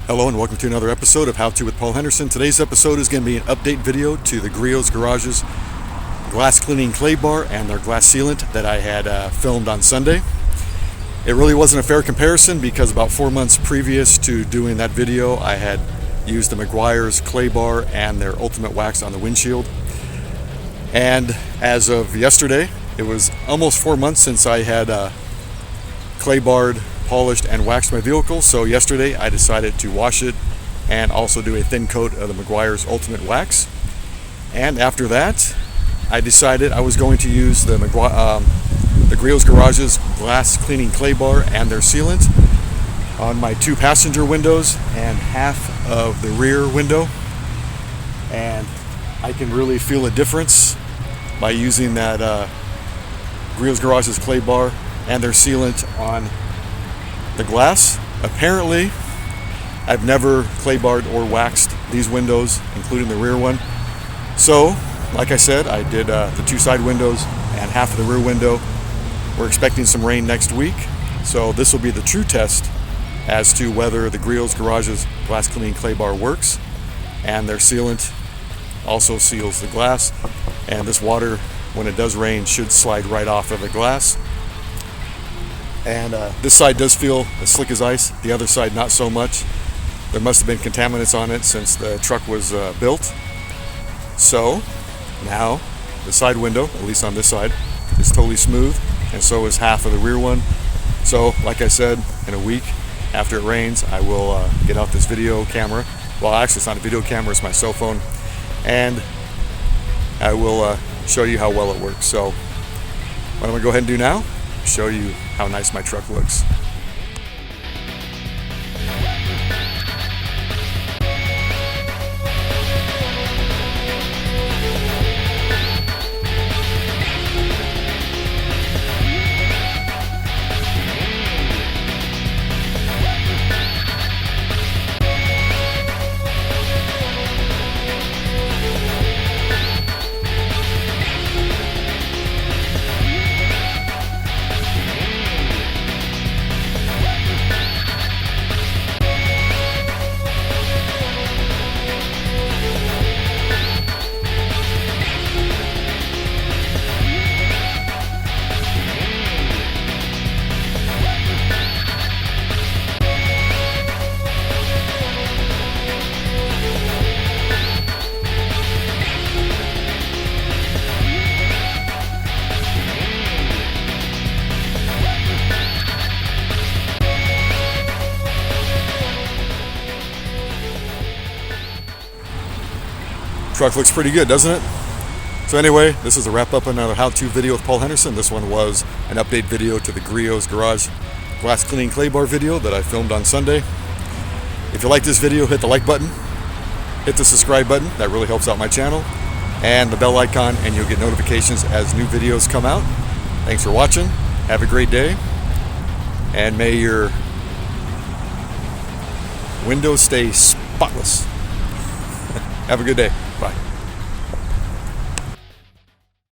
Hello and welcome to another episode of How To with Paul Henderson. Today's episode is going to be an update video to the Griot's Garage's glass cleaning clay bar and their glass sealant that I had filmed on Sunday. It really wasn't a fair comparison because about 4 months previous to doing that video I had used the Meguiar's clay bar and their ultimate wax on the windshield. And as of yesterday, it was almost 4 months since I had clay barred, polished, and waxed my vehicle. So yesterday I decided to wash it and also do a thin coat of the Meguiar's ultimate wax. And after that, I decided I was going to use the Griot's Garage's glass cleaning clay bar and their sealant on my 2 passenger windows and half of the rear window. And I can really feel a difference by using that Griot's Garage's clay bar and their sealant on the glass. Apparently, I've never clay barred or waxed these windows, including the rear one. So, like I said, I did the 2 side windows and half of the rear window. We're expecting some rain next week, so this will be the true test as to whether the Griot's Garage's glass cleaning clay bar works and their sealant also seals the glass. And this water, when it does rain, should slide right off of the glass. And this side does feel as slick as ice, the other side not so much. There must have been contaminants on it since the truck was built. So now the side window, at least on this side, is totally smooth, and so is half of the rear one. So like I said, in a week after it rains, I will get out this video camera. Well, actually it's not a video camera, it's my cell phone, and I will show you how well it works. So what I'm going to go ahead and do now, show you how nice my truck looks. Truck looks pretty good, doesn't it? So anyway, this is a wrap up another how-to video with Paul Henderson. This one was an update video to the Griot's Garage glass cleaning clay bar video that I filmed on Sunday. If you like this video, hit the like button, hit the subscribe button, that really helps out my channel, and the bell icon, and you'll get notifications as new videos come out. Thanks for watching, have a great day, and may your windows stay spotless. Have a good day. Bye.